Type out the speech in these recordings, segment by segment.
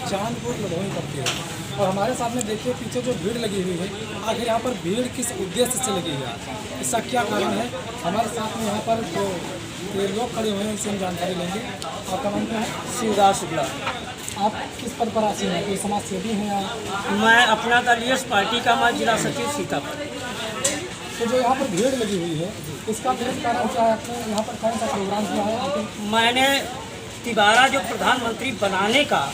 चांदपुर लदोई तक की है। और हमारे साथ में देखिए पीछे जो भीड़ लगी हुई है, आखिर यहाँ पर भीड़ किस उद्देश्य से लगी है, इसका क्या कारण है? हमारे साथ में यहाँ पर जो ये लोग खड़े हुए हैं इससे हम जानकारी लेंगे। आपका नाम क्या है? शिवदास शुक्ला। आप किस पद पर आसीन हैं? कोई समाज सेवी हैं या? मैं अपना दल एस पार्टी का मैं जिला सचिव सीतापुर। तो जो यहाँ पर भीड़ लगी हुई है इसका मेन कारण क्या है? आपने यहाँ पर कौन सा प्रोग्राम किया है? मैंने तिवारा जो प्रधानमंत्री बनाने का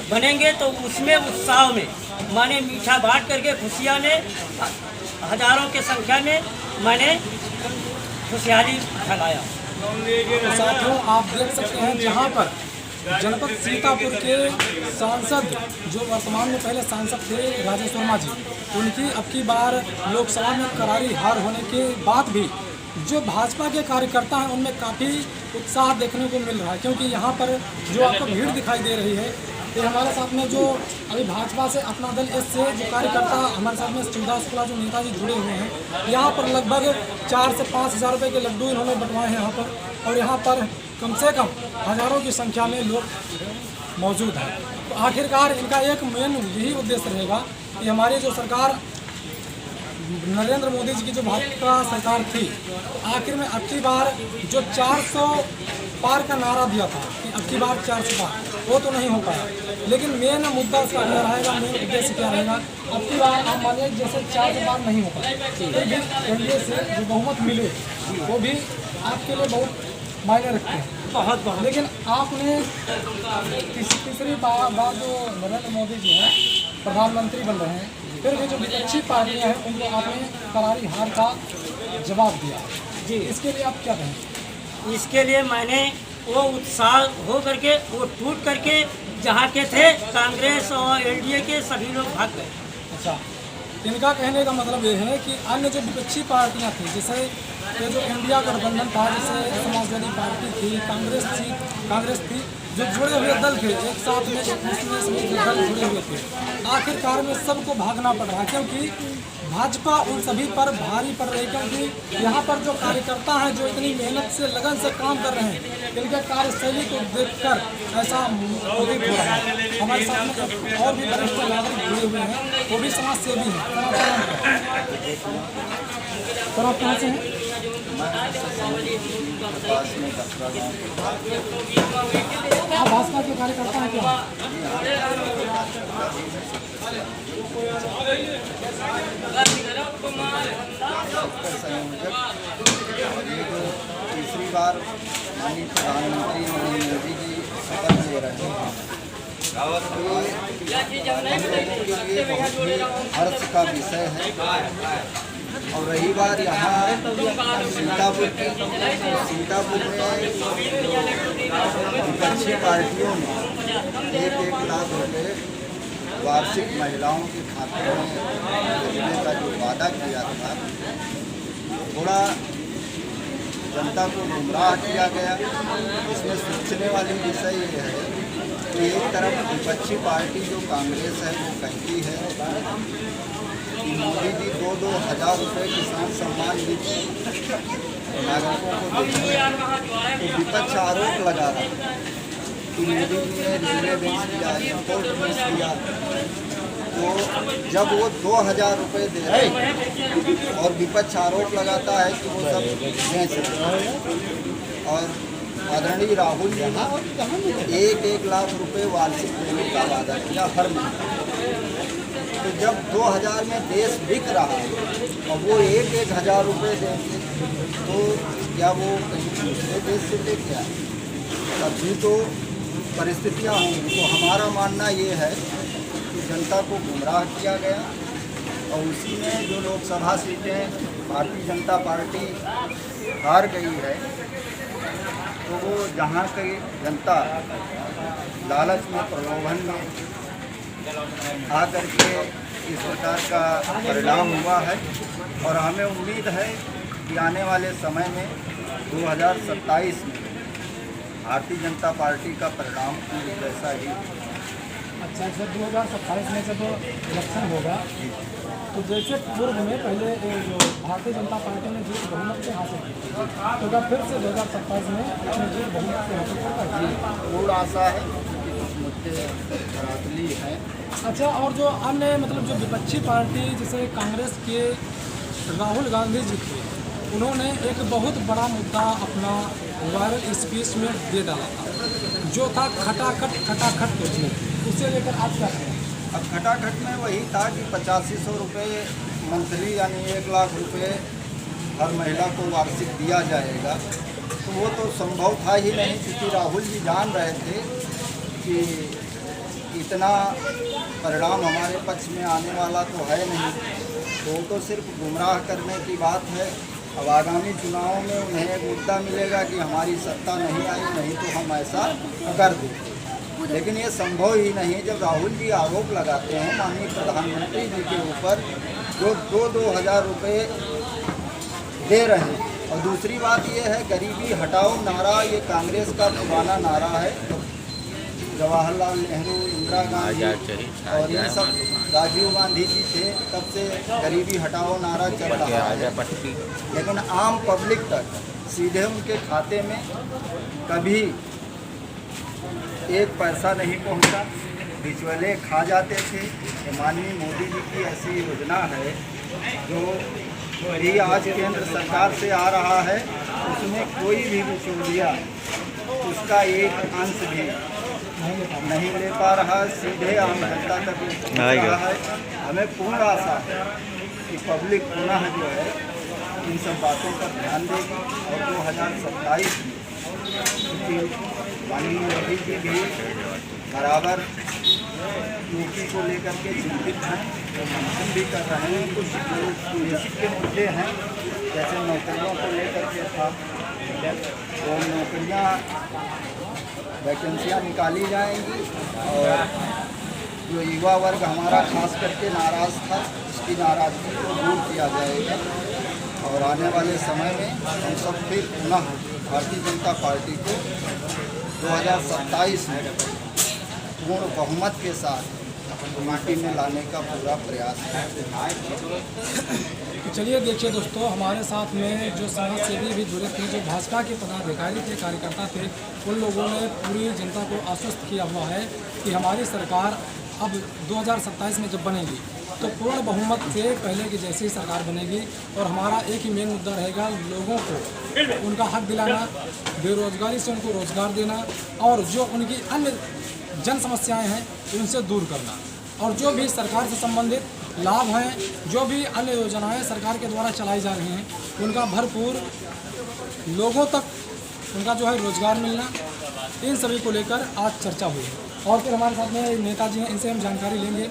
बनेंगे तो उसमें उत्साह में मैंने मीठा बांट करके खुशियाँ में हजारों के संख्या में मैंने खुशहाली फैलाया। तो साथियों आप देख सकते हैं जहाँ पर जनपद सीतापुर के सांसद जो वर्तमान में पहले सांसद थे राजेश वर्मा जी, उनकी अब की बार लोकसभा में करारी हार होने के बाद भी जो भाजपा के कार्यकर्ता हैं उनमें काफ़ी उत्साह देखने को मिल रहा है। क्योंकि यहाँ पर जो आपको भीड़ दिखाई दे रही है ये हमारे साथ में जो अभी भाजपा से अपना दल एस से जो कार्यकर्ता हमारे साथ में शिवदास शुक्ला जो नेताजी जुड़े हुए हैं, यहाँ पर लगभग 4 से 5 हज़ार रुपये के लड्डू इन्होंने बंटवाए हैं यहाँ पर। और यहाँ पर कम से कम हज़ारों की संख्या में लोग मौजूद हैं। तो आखिरकार इनका एक मेन यही उद्देश्य रहेगा कि हमारी जो सरकार नरेंद्र मोदी जी की जो भाजपा सरकार थी, आखिर में अब की बार जो 400 पार का नारा दिया था कि अब की बार 400 पार, वो तो नहीं हो पाया। लेकिन मेन मुद्दा उसका क्या रहेगा, मेन उद्देश्य क्या रहेगा? अब की बार आप मानिए जैसे 400 पार नहीं हो पाया, फिर भी एनडीए से जो बहुमत मिले वो भी आपके लिए बहुत मायने रखते हैं, बहुत। लेकिन आपने तीसरी बार जो नरेंद्र मोदी जी हैं प्रधानमंत्री बन रहे हैं, फिर भी जो विपक्षी पार्टियां हैं उनको आपने करारी हार का जवाब दिया जी। इसके लिए आप क्या कहें? इसके लिए मैंने वो उत्साह हो करके वो टूट करके जहाँ के थे कांग्रेस और एनडीए के सभी लोग भाग गए। अच्छा, इनका कहने का मतलब ये है कि अन्य जो विपक्षी पार्टियां थी, जैसे ये जो इंडिया गठबंधन था, जैसे समाजवादी पार्टी थी, कांग्रेस थी, जो जुड़े हुए दल थे एक साथ में एक मुस्लिम समेत दल जुड़े हुए थे, आखिरकार में सबको भागना पड़ रहा है। क्योंकि भाजपा उन सभी पर भारी पड़ रही है। क्योंकि यहाँ पर जो कार्यकर्ता हैं जो इतनी मेहनत से लगन से काम कर रहे हैं, इनके कार्यशैली को देखकर ऐसा प्रतीत हो रहा है। हमारे साथ में और भी वरिष्ठ नागरिक जुड़े हुए हैं, वो भी समाज सेवी हैं। सर आप कहाँ से हैं? आप भाजपा के कार्यकर्ता हैं क्या? तीसरी बार माननीय प्रधानमंत्री नरेंद्र मोदी जी शपथ ले रहे हैं, तो ये बहुत ही हर्ष का विषय है। और रही बार यहाँ सीतापुर में विपक्षी पार्टियों ने 1-1 लाख रुपये वार्षिक महिलाओं के खाते में भेजने का जो वादा किया था, थोड़ा जनता को गुमराह किया गया। इसमें सोचने वाली विषय ये है कि एक तरफ विपक्षी पार्टी जो कांग्रेस है वो कहती है कि मोदी जी 2-2 हज़ार रुपये किसान सम्मान निधि नागरिकों को देंगे, तो विपक्ष आरोप लगा रहा है कि मोदी जी ने रेलवे बेंच दिया, एयरपोर्ट बेंच दिया। तो जब वो 2,000 रुपये दे रहे हैं और विपक्ष आरोप लगाता है कि वो सब बेच रहे हैं, और आदरणीय राहुल जी ने 1-1 लाख रुपये वार्षिक देने का वादा किया हर महीने। तो जब 2000 में देश बिक रहा है और वो 1-1 हज़ार रुपये देंगे, तो क्या वो कहीं दूसरे देश से लेके आए? तभी तो परिस्थितियाँ होंगी। तो हमारा मानना ये है कि जनता को गुमराह किया गया, और उसी में जो लोकसभा सीटें भारतीय जनता पार्टी हार गई है, तो वो जहाँ की जनता लालच में, प्रलोभन में आकर के इस प्रकार का परिणाम हुआ है। और हमें उम्मीद है कि आने वाले समय में 2027 में भारतीय जनता पार्टी का परिणाम जैसा ही। अच्छा सर, 2027 में जब इलेक्शन होगा तो जैसे पूर्व में पहले जो भारतीय जनता पार्टी ने जीत बहुमत से हासिल की थी, तो क्या फिर से 2027 में अपने जीत बहुमत से हासिल होगा? पूर्ण आशा है कि के धरातली हैं। अच्छा, और जो अन्य मतलब जो विपक्षी पार्टी जैसे कांग्रेस के राहुल गांधी जी थे, उन्होंने एक बहुत बड़ा मुद्दा अपना वायरल स्पीच में दे डाला था, जो था खटाखट कुछ नहीं। उसे लेकर आप क्या कहें? अब खटाखट में वही था कि 8500 रुपये मंथली यानी 1 लाख रुपये हर महिला को वार्षिक दिया जाएगा। तो वो तो संभव था ही नहीं, क्योंकि राहुल जी जान रहे थे कि इतना परिणाम हमारे पक्ष में आने वाला तो है नहीं। तो सिर्फ गुमराह करने की बात है। अब आगामी चुनावों में उन्हें एक मुद्दा मिलेगा कि हमारी सत्ता नहीं आई, नहीं तो हम ऐसा कर दें। लेकिन ये संभव ही नहीं जब राहुल जी आरोप लगाते हैं माननीय प्रधानमंत्री जी के ऊपर, जो 2,000 रुपये दे रहे हैं। और दूसरी बात ये है, गरीबी हटाओ नारा ये कांग्रेस का पुराना नारा है। जवाहरलाल नेहरू, इंदिरा गांधी और ये सब राजीव गांधी जी थे, तब से गरीबी हटाओ नारा चल रहा है। लेकिन आम पब्लिक तक सीधे उनके खाते में कभी 1 पैसा नहीं पहुंचा, बिचौले खा जाते थे। माननीय मोदी जी की ऐसी योजना है जो भी आज केंद्र सरकार से आ रहा है, उसमें कोई भी बिचौलिया उसका एक अंश भी नहीं ले पा रहा, सीधे आम जनता तक पहुंच रहा है। हमें पूर्ण आशा है कि पब्लिक पुनः जो है इन सब बातों पर ध्यान देगी और 2027 में, क्योंकि माननीय मोदी जी भी बराबर यूपी को लेकर के चिंतित हैं, तो मंथन भी कर रहे हैं। कुछ जो बेसिक के मुद्दे हैं, जैसे नौकरियों को लेकर के था, वो नौकरियाँ वैकेंसियाँ निकाली जाएंगी और जो युवा वर्ग हमारा खास करके नाराज़ था, उसकी नाराज़गी को दूर किया जाएगा। और आने वाले समय में हम सब फिर पुनः भारतीय जनता पार्टी को 2027 में पूर्ण बहुमत के साथ पार्टी में लाने का पूरा प्रयास है। तो चलिए देखिए दोस्तों, हमारे साथ में जो समाज सेवी भी जुड़े थे, जो भाजपा के पदाधिकारी थे, कार्यकर्ता थे, उन लोगों ने पूरी जनता को आश्वस्त किया हुआ है कि हमारी सरकार अब 2027 में जब बनेगी तो पूर्ण बहुमत से पहले की जैसी ही सरकार बनेगी। और हमारा एक ही मेन मुद्दा रहेगा, लोगों को उनका हक दिलाना, बेरोजगारी से उनको रोजगार देना, और जो उनकी अन्य जन समस्याएं हैं उनसे दूर करना। और जो भी सरकार से संबंधित लाभ हैं, जो भी अन्य योजनाएं सरकार के द्वारा चलाई जा रही हैं, उनका भरपूर लोगों तक उनका जो है रोजगार मिलना, इन सभी को लेकर आज चर्चा हुई है। और फिर हमारे साथ में नेताजी हैं, इनसे हम जानकारी लेंगे,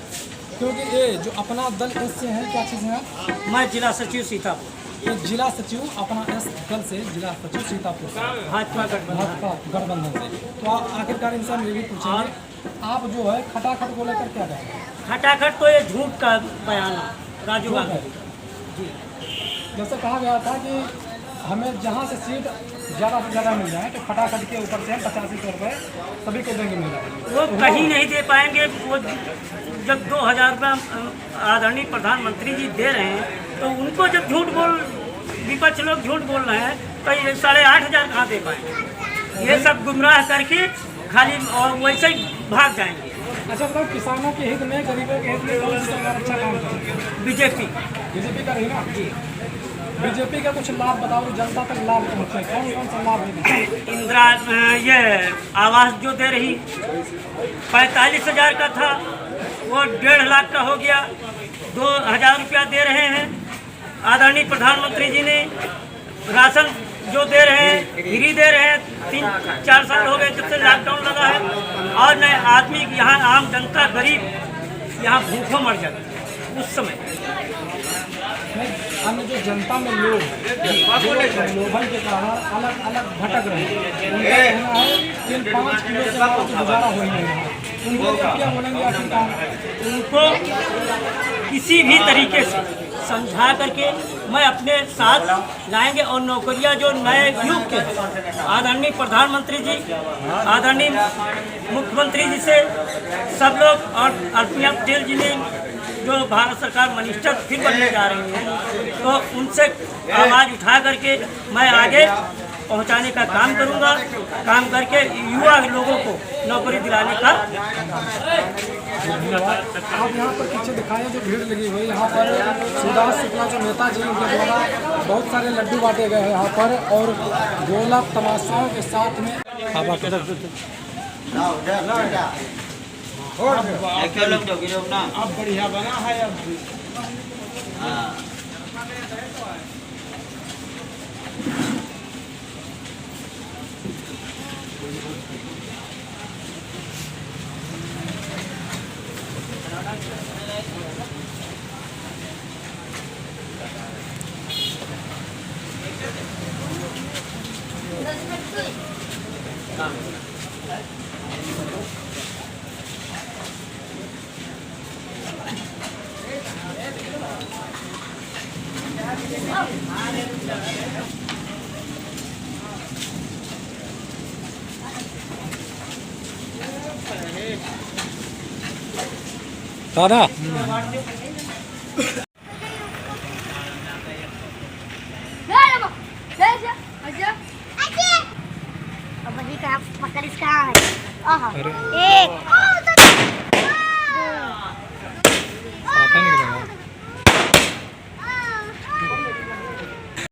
क्योंकि ये जो अपना दल इससे हैं, क्या चीज़ है आप? मैं जिला सचिव सीतापुर। ये जिला सचिव अपना एस दल से जिला सचिव सीतापुर से, भाजपा गठबंधन से। तो आप आखिरकार इनसे हम ये भी पूछेंगे, आप जो है खटाखट को लेकर क्या कहेंगे? खटाखट तो ये झूठ का बयान है राजीव गांधी जी। जैसे कहा गया था कि हमें जहाँ से सीट ज़्यादा से ज़्यादा मिल जाए तो खटाखट के ऊपर से 8500 रुपये सभी को देंगे मिल जाएंगे। वो कहीं नहीं दे पाएंगे। वो जब 2000 रुपये आदरणीय प्रधानमंत्री जी दे रहे हैं, तो उनको जब झूठ बोल विपक्ष लोग झूठ बोल रहे हैं, तो ये 8500 कहाँ दे पाएंगे? ये सब गुमराह करके खाली और वैसे ही भाग जाएंगे। अच्छा, तो किसानों के हित में, गरीबों के हित में कौन सी सरकार अच्छा काम करेगी? बीजेपी का रहेगा जी। बीजेपी का कुछ लाभ बताओ, जनता तक लाभ पहुँचे, कौन कौन सा लाभ है? इंदिरा ये आवास जो दे रही 45,000 का था, वो 1.5 लाख का हो गया, 2,000 रुपया दे रहे हैं। आदरणीय प्रधानमंत्री जी ने राशन जो दे रहे हैं, फ्री दे रहे हैं। 3-4 साल हो गए जब से लॉकडाउन लगा है, और नए आदमी यहाँ आम जनता गरीब यहाँ भूखों मर जाते उस समय। अन्य जो जनता में लोग जो लोभन के कारण अलग अलग भटक रहे हैं, उनका कहना है कि इन 5 किलो से हमारा तो गुजारा हो ही नहीं रहा। उनको क्या बोलेंगे आखिरकार? उनको किसी भी तरीके से समझा करके मैं अपने साथ लाएंगे। और नौकरियां जो नए युग के आदरणीय प्रधानमंत्री जी, आदरणीय मुख्यमंत्री जी से सब लोग, और अर्पिया पटेल जी ने जो भारत सरकार मिनिस्टर फिर बनने जा रही है, तो उनसे आवाज़ उठा करके मैं आगे पहुंचाने का काम करूंगा। काम करके युवा लोगों को नौकरी दिलाने का। आप यहाँ पर पीछे दिखाएं जो भीड़ लगी हुई है, यहाँ पर सुभाष शुक्ला जो नेता जी उनके द्वारा बहुत सारे लड्डू बांटे गए हैं यहाँ पर, और गोला तमाशाओं के साथ में अब बढ़िया बना है अब। दादा अब वही कहा पकड़ इसका है। एक